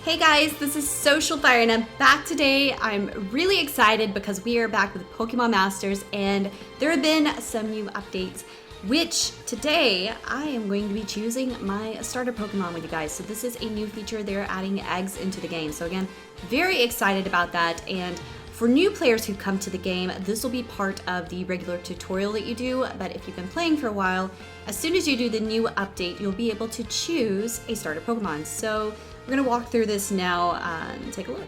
Hey guys, this is Social Fire and I'm back today. I'm really excited because we are back with Pokemon Masters and there have been some new updates, which today I am going to be choosing my starter Pokemon with you guys. So this is a new feature. They're adding eggs into the game. So again, very excited about that. And for new players who come to the game, this will be part of the regular tutorial that you do. But if you've been playing for a while, as soon as you do the new update, you'll be able to choose a starter Pokemon. So we're gonna walk through this now and take a look.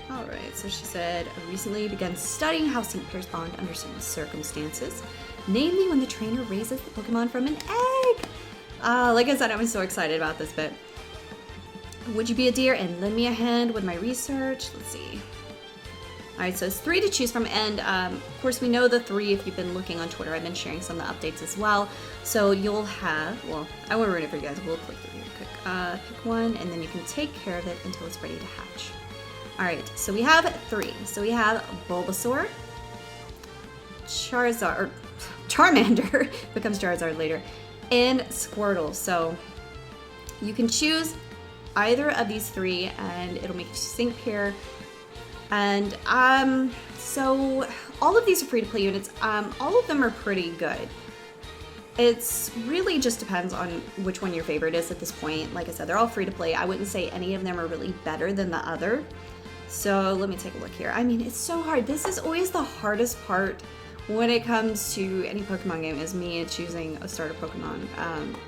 All right, so she said, recently began studying how St. Pairs bond under certain circumstances, namely when the trainer raises the Pokemon from an egg. Like I said, I'm so excited about this bit. Would you be a dear and lend me a hand with my research? Let's see. All right, so it's 3 to choose from, and of course we know the 3 if you've been looking on Twitter. I've been sharing some of the updates as well. So you'll have, well, I won't ruin it for you guys. We'll click through here quick. Pick one, and then you can take care of it until it's ready to hatch. All right, so we have 3. So we have Bulbasaur, Charmander becomes Charizard later, and Squirtle. So you can choose either of these 3, and it'll make you sync pair. And so all of these are free to play units. All of them are pretty good. It's really just depends on which one your favorite is at this point. Like I said, they're all free to play. I wouldn't say any of them are really better than the other. So let me take a look here. I mean, it's so hard. This is always the hardest part when it comes to any Pokemon game, is me choosing a starter Pokemon,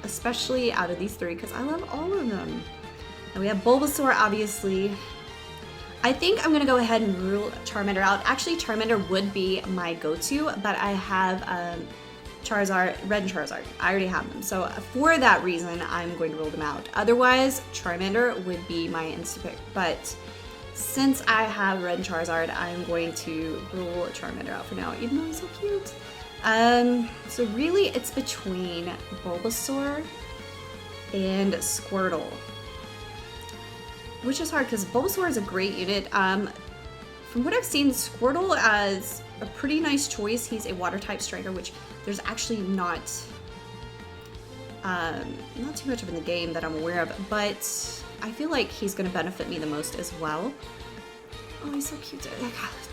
especially out of these 3, because I love all of them. And we have Bulbasaur, obviously. I think I'm going to go ahead and rule Charmander out. Actually, Charmander would be my go-to, but I have Charizard, Red and Charizard. I already have them. So for that reason, I'm going to rule them out. Otherwise, Charmander would be my insta-pick. But since I have Red and Charizard, I'm going to rule Charmander out for now, even though he's so cute. So really, it's between Bulbasaur and Squirtle, which is hard because Bulbasaur is a great unit. From what I've seen, Squirtle is a pretty nice choice. He's a water type striker, which there's actually not too much of in the game that I'm aware of, but I feel like he's going to benefit me the most as well. Oh, he's so cute.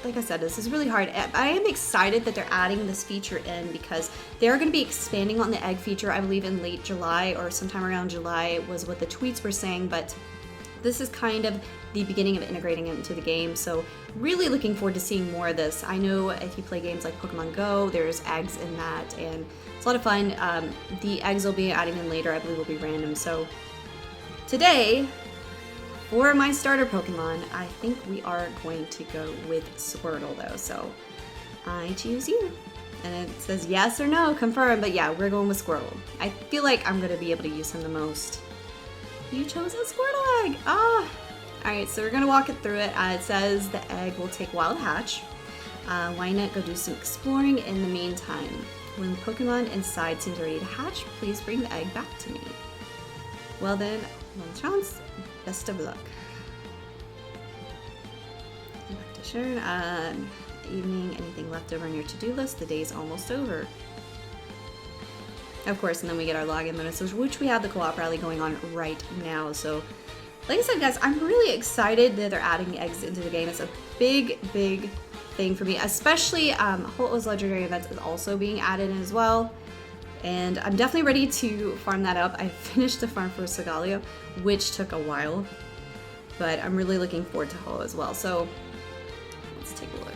Like I said, this is really hard. I am excited that they're adding this feature in because they're going to be expanding on the egg feature, I believe, in late July or sometime around July was what the tweets were saying, but this is kind of the beginning of integrating it into the game, so really looking forward to seeing more of this. I know if you play games like Pokemon Go, there's eggs in that, and it's a lot of fun. The eggs will be adding in later, I believe will be random. So today, for my starter Pokemon, I think we are going to go with Squirtle though, so I choose you. And it says yes or no, confirm, but yeah, we're going with Squirtle. I feel like I'm going to be able to use him the most. You chose a Squirtle egg! Ah! Alright, so we're gonna walk it through it. It says the egg will take a while to hatch. Why not go do some exploring in the meantime? When the Pokemon inside seems ready to hatch, please bring the egg back to me. Well then, one chance. Best of luck. Practitioner, evening, anything left over on your to-do list? The day's almost over. Of course, and then we get our login bonuses, which we have the co-op rally going on right now. So, like I said, guys, I'm really excited that they're adding eggs into the game. It's a big, big thing for me, especially Holt's Legendary Events is also being added in as well. And I'm definitely ready to farm that up. I finished the farm for Segalia, which took a while, but I'm really looking forward to Ho as well. So, let's take a look.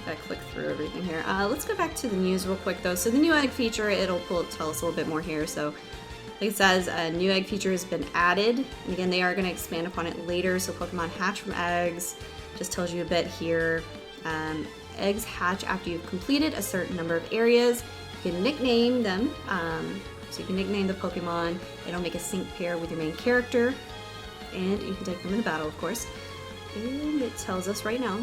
Gotta click through everything here. Let's go back to the news real quick though. So the new egg feature, it'll tell us a little bit more here. So like it says, a new egg feature has been added. And again, they are going to expand upon it later. So Pokemon hatch from eggs. Just tells you a bit here. Eggs hatch after you've completed a certain number of areas. You can nickname them. So you can nickname the Pokemon. It'll make a sync pair with your main character. And you can take them into battle, of course. And it tells us right now,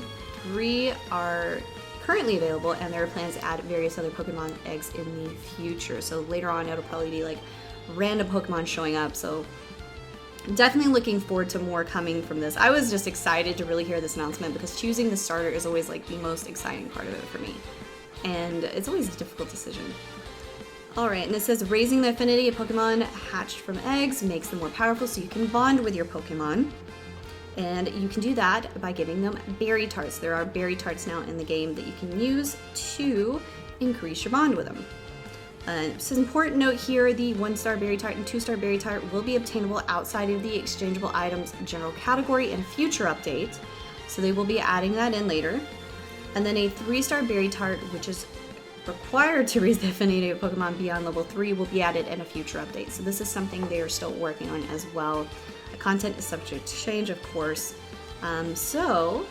3 are currently available, and there are plans to add various other Pokemon eggs in the future. So later on, it'll probably be like random Pokemon showing up. So definitely looking forward to more coming from this. I was just excited to really hear this announcement because choosing the starter is always like the most exciting part of it for me. And it's always a difficult decision. Alright, and it says raising the affinity of Pokemon hatched from eggs makes them more powerful, so you can bond with your Pokemon. And you can do that by giving them berry tarts. There are berry tarts now in the game that you can use to increase your bond with them. So an important note here, the 1-star berry tart and 2-star berry tart will be obtainable outside of the exchangeable items general category in future updates. So they will be adding that in later. And then a 3-star berry tart, which is required to raise the affinity of Pokemon beyond level 3, will be added in a future update. So this is something they are still working on as well. The content is subject to change, of course. So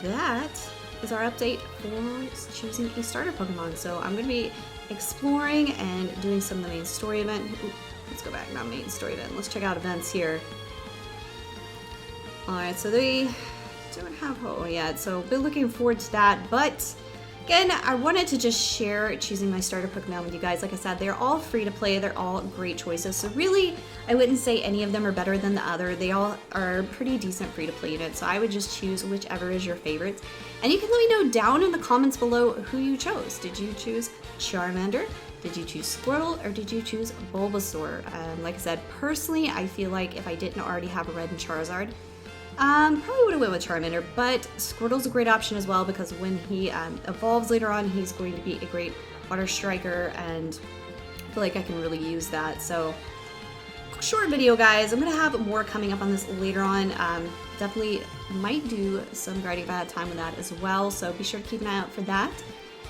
that is our update for choosing a starter Pokemon. So I'm going to be exploring and doing some of the main story event. Ooh, let's go back, not main story event. Let's check out events here. Alright, so they don't have oh yet, so been looking forward to that. But again, I wanted to just share choosing my starter Pokemon with you guys. Like I said, they're all free to play. They're all great choices. So really, I wouldn't say any of them are better than the other. They all are pretty decent free to play units. So I would just choose whichever is your favorite. And you can let me know down in the comments below who you chose. Did you choose Charmander? Did you choose Squirtle? Or did you choose Bulbasaur? Like I said, personally, I feel like if I didn't already have a red and Charizard, probably would have went with Charmander, but Squirtle's a great option as well because when he evolves later on, he's going to be a great water striker, and I feel like I can really use that. So, short video, guys. I'm going to have more coming up on this later on. Definitely might do some grading if I have time with that as well, so be sure to keep an eye out for that,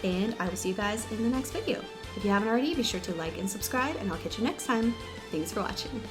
and I will see you guys in the next video. If you haven't already, be sure to like and subscribe, and I'll catch you next time. Thanks for watching.